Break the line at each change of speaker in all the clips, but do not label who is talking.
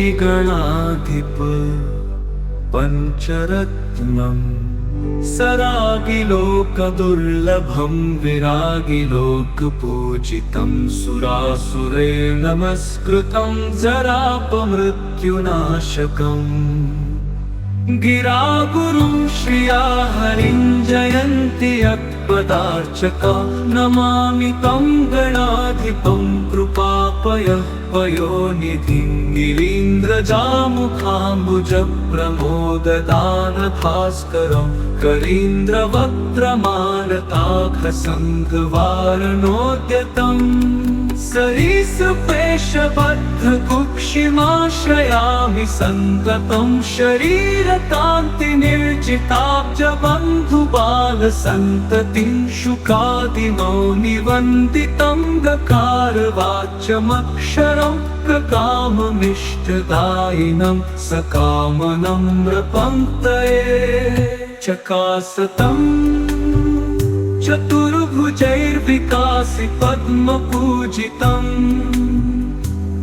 श्रीगणाधिप पंचरत्नम् सरागिलोकदुर्लभं विरागिलोकपूजितं सुरासुरे नमस्कृतं जरापमृत्युनाशकम् गिरागुरुं श्रिया हरिं जयन्ति यत्पदार्चका नमामि तं गणाधिपं कृपापयोनिधिं गिरीन्द्रजामुखाम्बुजप्रमोददानभास्करं करीन्द्रवक्त्रमालताघ्रसङ्घवारणोद्यतम् सरीसृपेशबद्धकुक्षिमाश्रयामि सन्ततं शरीरकान्तिनिर्जिताब्जबन्धुबालसन्ततिं शुकादिमौनिवन्दितं गकारवाच्यमक्षरं प्रकाममिष्टदायिनं सकामनं नृपङ्क्तये चकासतम् चतुर्भुजैर्विकासि पद्मपूजितम्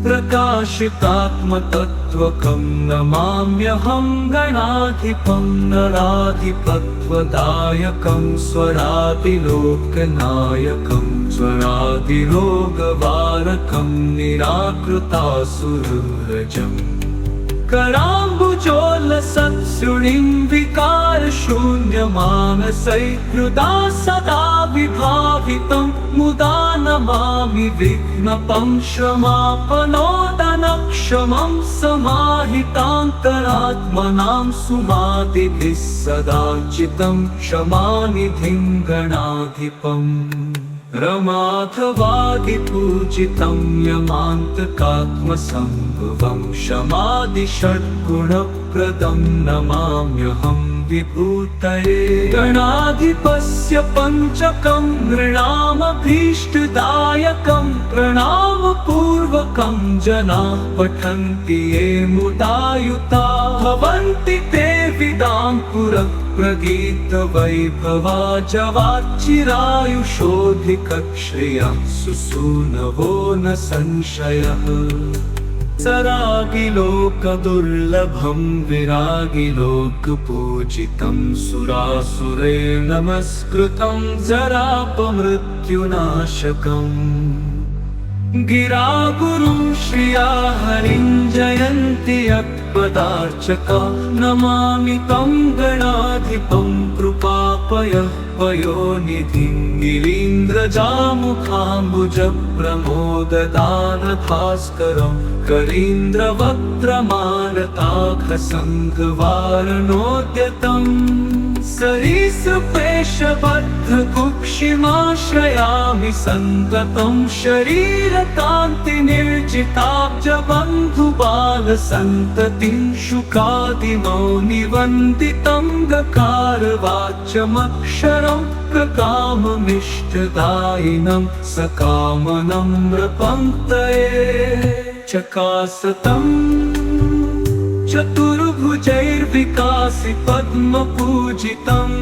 प्रकाशितात्मतत्त्वकं नमाम्यहं गणाधिपं नराधिपत्वदायकं स्वरादिलोकनायकं स्वरादिरोगवारकं निराकृतासुररजम् कराम्बुजोलसत्सुणिं विकारशून्यमानसैर्हृदा सदा विभावितं मुदा नमामि विघ्नपं क्षमापनोदनक्षमं समाहितान्तरात्मनां सुमादिभिः सदाचितं क्षमानिधिं गणाधिपम् रमाधवादिपूजितं यमान्तकात्मसम्भवं क्षमादिषड्गुणप्रदं नमाम्यहं विभूतये गणाधिपस्य पञ्चकं नृणामभीष्टदायकं प्रणामपूर्वकं जनाः पठन्ति ये मुदायुता भवन्ति ते विदां प्रगीतवैभवा जवाच्चिरायुषोऽधिकश्रियः सुसूनवो न संशयः सरागिलोकदुर्लभं विरागिलोकपूजितं सुरासुरे नमस्कृतं जरापमृत्युनाशकम् गिरागुरुं श्रिया हरिं जयन्ति यत्पदार्चका नमामि तं गणाधिपं कृपापयोनिधिं गिरीन्द्रजामुखाम्बुजप्रमोददानभास्करं करीन्द्रवक्त्रमालताघ्रसङ्घवारणोद्यतम् सरीसृपेशबद्धकुक्षिमाश्रयामि सन्ततं शरीरकान्तिनिर्जिताब्जबन्धुबालसन्ततिं शुकादिमौनिवन्दितं गकारवाच्यमक्षरं प्रकाममिष्टदायिनं सकामनं नृपङ्क्तये चकासतम् चतुर्भुजैर्विकासि पद्मपूजितम्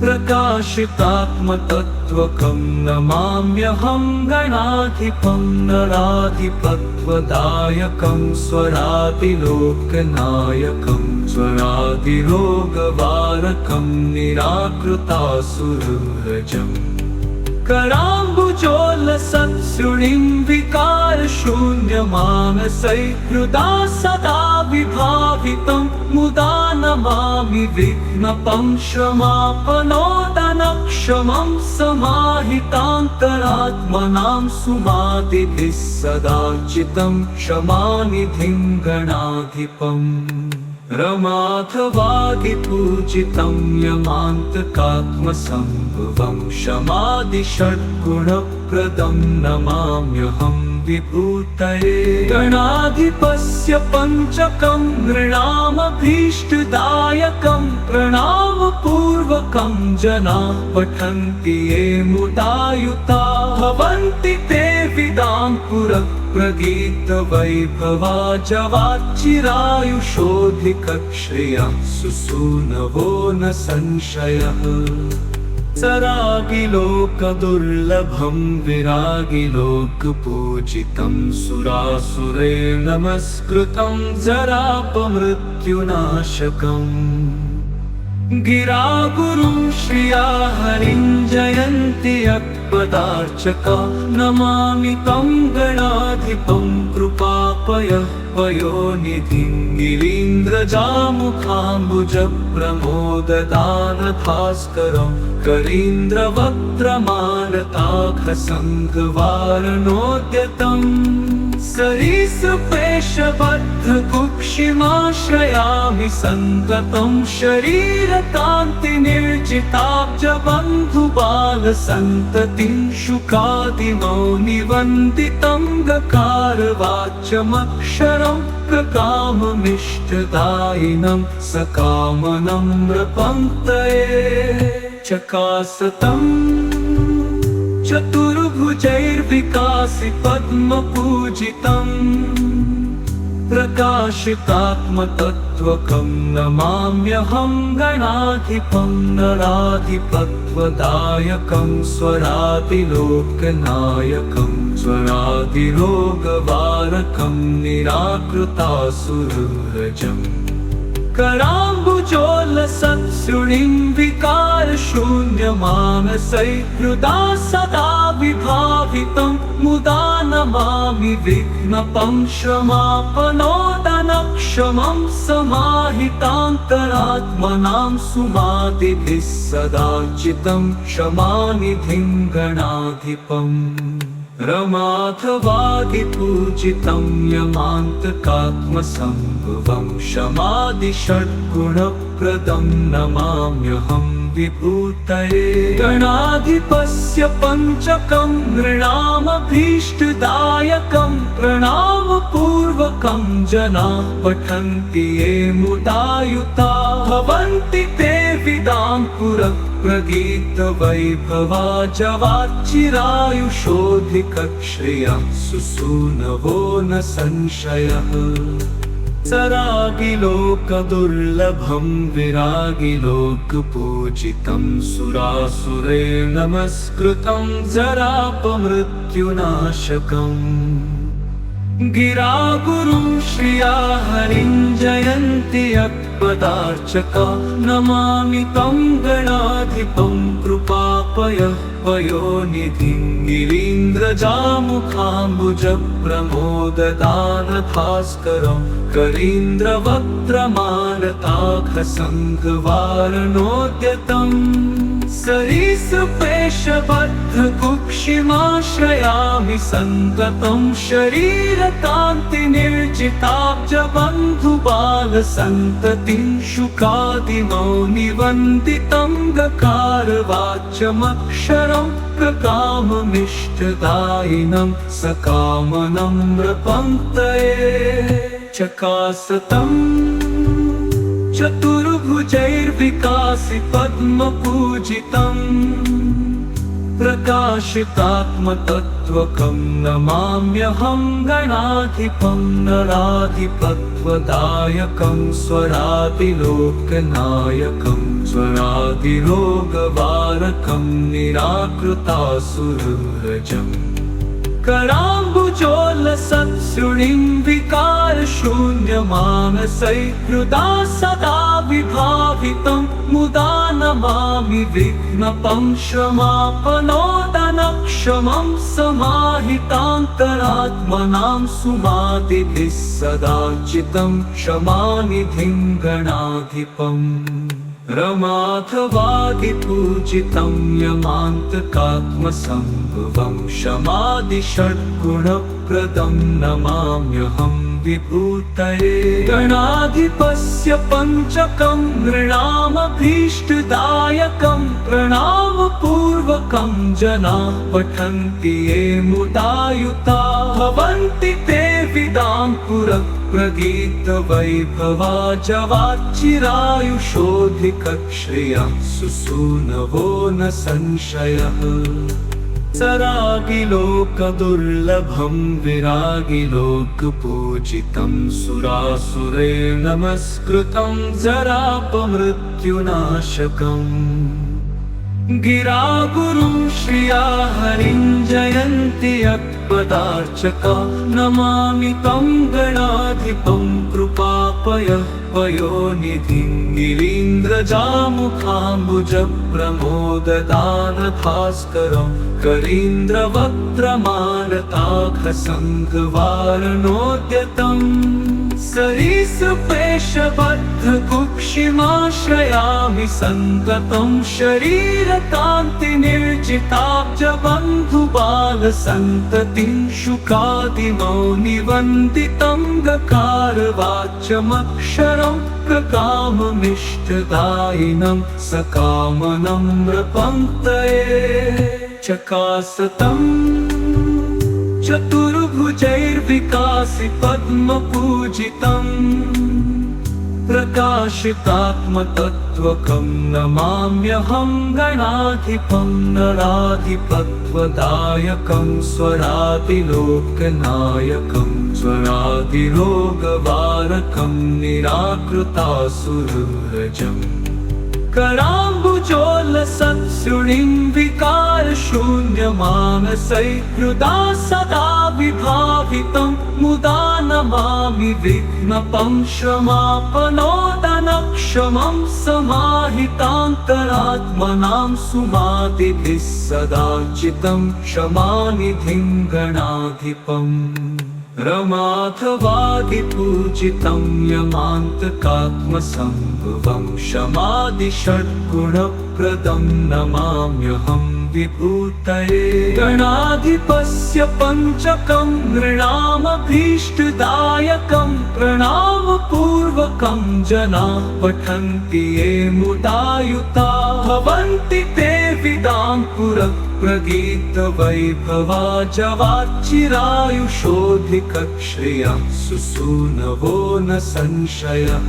प्रकाशितात्मतत्त्वकं नमाम्यहं गणाधिपं नराधिपत्वदायकं स्वरादिलोकनायकं स्वरादिरोगवारकं निराकृतासुररजम् कराम्बुजोलसत्सुणिं विकारशून्यमानसैर्हृदा सदा विभावितं मुदा नमामि विघ्नपं क्षमापनोदनक्षमं समाहितान्तरात्मनां सुमादिभिः सदाचितं क्षमानिधिं गणाधिपम् रमाधवादिपूजितं यमान्तकात्मसम्भवं क्षमादिषड्गुणप्रदं नमाम्यहं विभूतये गणाधिपस्य पञ्चकं नृणामभीष्टदायकं प्रणामपूर्वकं जनाः पठन्ति ये मुदायुता भवन्ति ते विदाम्पुरप्रगीतवैभवाजवाच्चिरायुषोऽधिकक्षयः सुसूनवो न संशयः सरागिलोकदुर्लभं विरागिलोकपूजितं सुरासुरे नमस्कृतं जरापमृत्युनाशकम् गिरागुरुं श्रिया हरिं जयन्ति यत्पदार्चका नमामि तं गणाधिपं कृपापयः पयोनिधिं गिरीन्द्रजामुखाम्बुजप्रमोददानभास्करं करीन्द्रवक्त्रमालताखसङ्घवारणोद्यतम् सरीसृपेशबद्धकुक्षिमाश्रयामि सन्ततं शरीरकान्तिनिर्जिताब्जबन्धुबालसन्ततिं शुकादिमौनिवन्दितं गकारवाच्यमक्षरं प्रकाममिष्टदायिनं सकामनं नृपङ्क्तये चकासतम् चतुर्भुजैर्विकासि पद्मपूजितम् प्रकाशितात्मतत्त्वकं नमाम्यहं गणाधिपं नराधिपत्वदायकं स्वरादिलोकनायकं स्वरादिरोगवारकं निराकृतासुरव्रजम् कराम्बुजोलसत्सुणिं विकारशून्यमानसैर्हृदा सदा विभावितं मुदा नमामि विघ्नपं क्षमापनोदनक्षमं समाहितान्तरात्मनां सुमादिभिः सदाचितं क्षमानिधिं गणाधिपम् रमाधवादिपूजितं यमान्तकात्मसम्भवं क्षमादिषड्गुणप्रदं नमाम्यहं विभूतये गणाधिपस्य पञ्चकं नृणामभीष्टदायकं प्रणामपूर्वकं जनाः पठन्ति ये मुदायुता भवन्ति ते विदाम्पुरप्रगीतवैभवाजवाच्चिरायुषोऽधिकक्षयः सुसूनवो न संशयः सरागिलोकदुर्लभं विरागिलोकपूजितं सुरासुरे नमस्कृतं जरापमृत्युनाशकम् गिरागुरुं श्रिया हरिं जयन्ति यत्पदार्चका नमामि तं गणाधिपं कृपापयः पयोनिधिं गिरीन्द्रजामुखाम्बुजप्रमोददानभास्करं करीन्द्रवक्त्रमालताखसङ्घवारणोद्यतम् सरीसृपेशबद्धकुक्षिमाश्रयामि सन्ततं शरीरकान्तिनिर्जिताब्जबन्धुबालसन्ततिं शुकादिमौनिवन्दितं गकारवाच्यमक्षरं प्रकाममिष्टदायिनं सकामनं नृपङ्क्तये चकासतम् चतुर्भुजैर्विकासि पद्मपूजितम् प्रकाशितात्मतत्त्वकं नमाम्यहं गणाधिपं नराधिपत्वदायकं स्वरादिलोकनायकं स्वरादिरोगवारकं निराकृतासुरव्रजम् कराम्बुजोलसत्सुणिं विकारशून्यमानसैर्हृदा सदा विभावितं मुदा नमामि विघ्नपं क्षमापनोदनक्षमं समाहितान्तरात्मनां सुमादिभिः सदाचितं क्षमानिधिं गणाधिपम् रमाधवादिपूजितं यमान्तकात्मसम्भवं क्षमादिषड्गुणप्रदं नमाम्यहं विभूतये गणाधिपस्य पञ्चकं नृणामभीष्टदायकं प्रणामपूर्वकं जनाः पठन्ति ये मुदायुता भवन्ति ते विदाम्पुरप्रगीतवैभवाजवाच्चिरायुषोऽधिकक्षयः सुसूनवो न संशयः सरागिलोकदुर्लभं विरागिलोकपूजितं सुरासुरे नमस्कृतं जरापमृत्युनाशकम् गिरागुरुं श्रिया हरिं जयन्ति यत्पदार्चका नमामि तं गणाधिपं कृपापयः पयोनिधिं गिरीन्द्रजामुखाम्बुजप्रमोददानभास्करं करीन्द्रवक्त्रमालताघसङ्घवारणोद्यतम् सरीसृपेशबद्धकुक्षिमाश्रयामि सन्ततं शरीरकान्तिनिर्जिताब्जबन्धुबालसन्ततिं शुकादिमौनिवन्दितं गकारवाच्यमक्षरं प्रकाममिष्टदायिनं सकामनम्रपङ्क्तये चकासतम् चतुर्भुजैर्विकासि पद्मपूजितम् प्रकाशितात्मतत्त्वकं नमाम्यहं गणाधिपं नराधिपत्वदायकं स्वरादिलोकनायकं स्वरादिरोगवारकं निराकृतासुरव्रजम् कराम्बुजोल्लसत्सुणिं विकारशून्यमानसैर्हृदा सदा विभावितं मुदा नमामि विघ्नपं क्षमापनोदनक्षमं समाहितान्तरात्मनां सुमादिभिः सदाचितं क्षमानिधिं गणाधिपम् रमाधवादिपूजितं यमान्तकात्मसम्भवं क्षमादिषड्गुणप्रदं नमाम्यहं विभूतये गणाधिपस्य पञ्चकं नृणामभीष्टदायकं प्रणामपूर्वकं जनाः पठन्ति ये मुदायुता भवन्ति ते विदां पुरप्रगीतवैभवा जवाच्चिरायुषोऽधिकश्रियः सुसूनवो न संशयः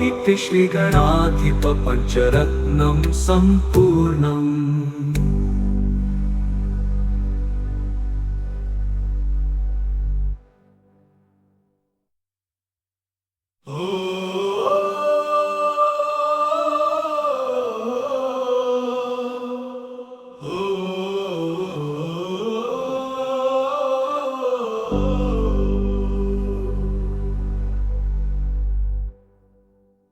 इति श्रीगणाधिपपञ्चरत्नं सम्पूर्णम्।